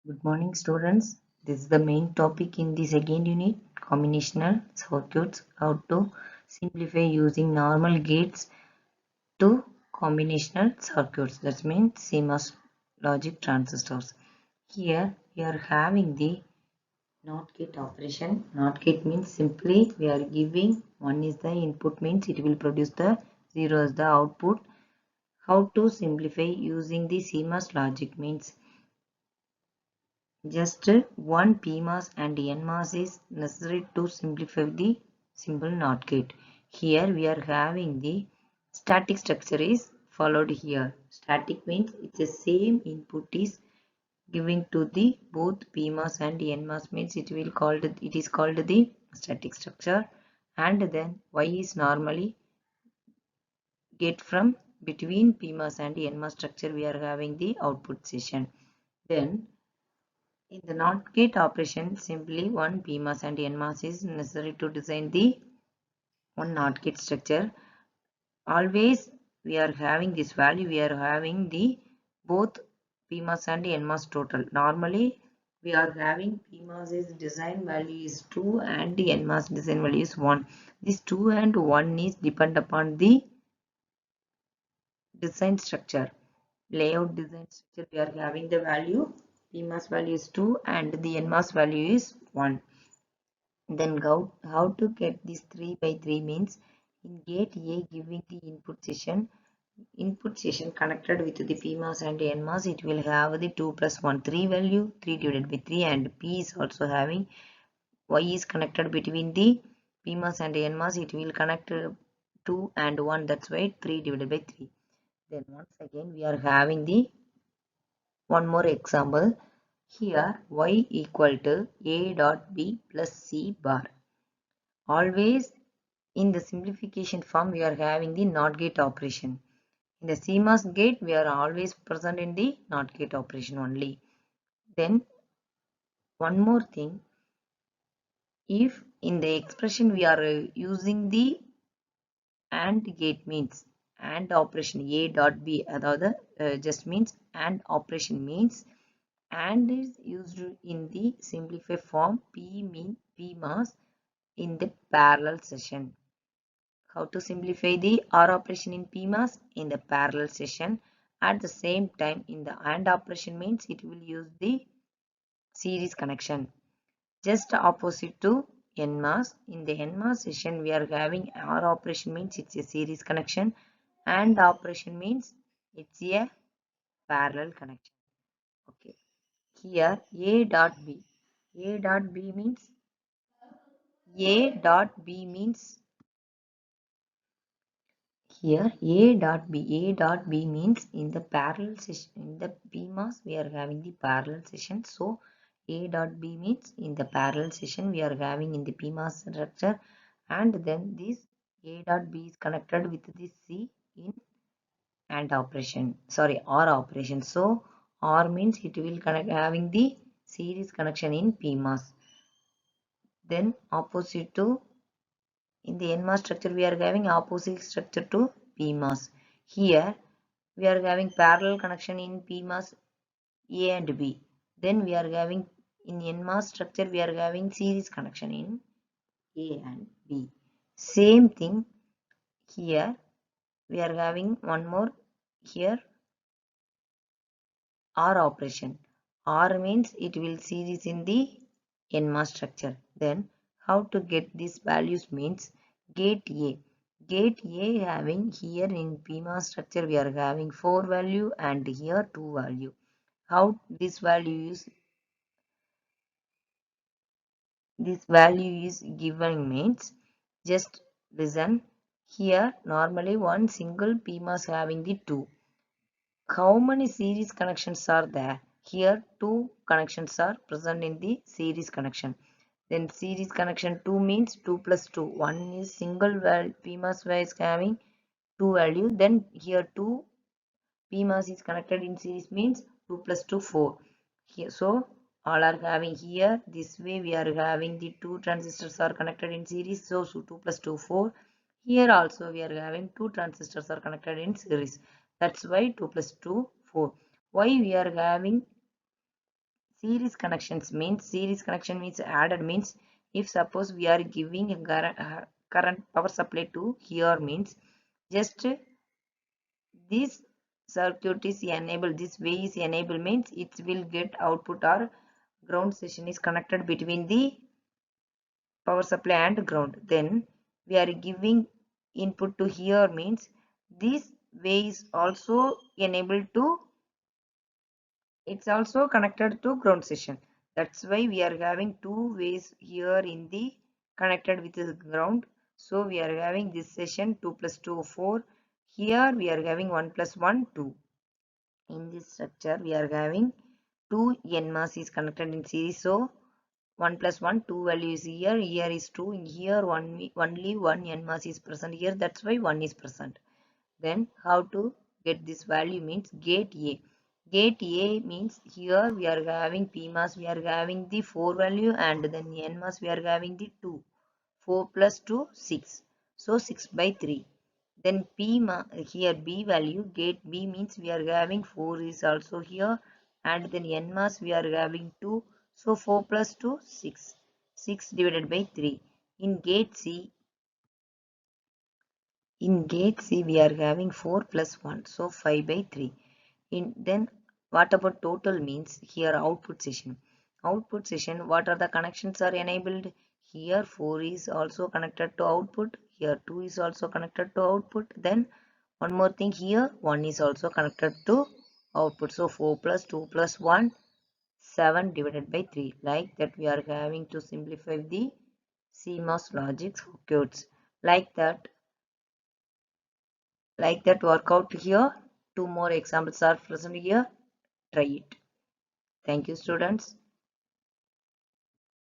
Good morning, students. This is the main topic in the second unit, combinational circuits, how to simplify using normal gates to combinational circuits. That means CMOS logic transistors. Here we are having the NOT gate operation. NOT gate means simply we are giving one is the input means it will produce the 0 as the output. How to simplify using the CMOS logic means just one PMOS and NMOS is necessary to simplify the simple NOT gate. Here we are having the static structure is followed here. Static means it's the same input is giving to the both PMOS and NMOS means it is called the static structure, and then Y is normally get from between PMOS and NMOS structure we are having the output session. Then in the NOT gate operation, simply one PMOS and NMOS is necessary to design the one NOT gate structure. Always we are having this value, we are having the both PMOS and NMOS total. Normally we are having PMOS design value is 2 and the NMOS design value is 1. This 2 and 1 is depend upon the design structure. Layout design structure we are having the value PMOS value is 2 and the NMOS value is 1. Then how to get this 3 by 3 means in gate A giving the input session connected with the PMOS and NMOS, it will have the 2 plus 1 3 value, 3 divided by 3, and P is also having Y is connected between the PMOS and NMOS, it will connect 2 and 1, that's why 3 divided by 3. Then once again we are having the one more example. Here Y equal to A dot B plus C bar. Always in the simplification form we are having the NOT gate operation. In the CMOS gate we are always present in the NOT gate operation only. Then one more thing, if in the expression we are using the AND gate means AND operation A dot B, other just means AND operation means AND is used in the simplified form P mean PMOS in the parallel session. How to simplify the OR operation in PMOS in the parallel session. At the same time in the AND operation means it will use the series connection. Just opposite to NMOS. In the NMOS session we are having OR operation means it's a series connection, AND operation means it's a parallel connection. Okay. Here A dot B. A dot B means A dot B means here A dot B means in the parallel session, in the PMOS we are having the parallel session. So A dot B means in the parallel session we are having in the PMOS structure, and then this A dot B is connected with this C in AND operation, sorry, OR operation. So OR means it will connect having the series connection in PMOS. Then opposite to in the NMOS structure we are having opposite structure to PMOS. Here we are having parallel connection in PMOS A and B. Then we are having in NMOS structure we are having series connection in A and B. Same thing here we are having one more here OR operation. OR means it will series in the NMOS structure. Then how to get these values means gate A. Gate A having here in PMOS structure we are having 4 value and here 2 value. How this value is given means just listen. Here normally one single PMOS having the 2. How many series connections are there? Here 2 connections are present in the series connection. Then series connection 2 means 2 plus 2. One is single value PMOS is having 2 value. Then here 2 PMOS is connected in series means 2 plus 2 4. Here, so all are having here this way we are having the 2 transistors are connected in series. So 2 plus 2 4. Here also we are having 2 transistors are connected in series. That's why 2 plus 2 4. Why we are having Series connections means series connection means added means if suppose we are giving a current power supply to here means just this circuit is enabled, this way is enabled means it will get output or ground station is connected between the power supply and ground. Then we are giving input to here means this way is also enabled to, it's also connected to ground station. That's why we are having two ways here in the connected with the ground. So we are having this session 2 plus 2 4. Here we are having 1 plus 1 2. In this structure we are having two NMOS is connected in series. So 1 plus 1 2 value is here, here is 2, in here only one NMOS is present here, that's why 1 is present. Then how to get this value means gate A. Gate A means here we are having PMOS, we are having the 4 value, and then NMOS we are having the 2. 4 plus 2 6. So 6 by 3. Then here B value, gate B means we are having 4 is also here, and then NMOS we are having 2. So 4 plus 2 6. 6 divided by 3. In gate C, we are having 4 plus 1, so 5 by 3. Then what about total means here output session. Output session, what are the connections are enabled? Here 4 is also connected to output, here 2 is also connected to output. Then one more thing, here 1 is also connected to output. So 4 plus 2 plus 1, 7 divided by 3. Like that we are having to simplify the CMOS logic circuits. Like that work out here. Two more examples are present here. Try it. Thank you, students.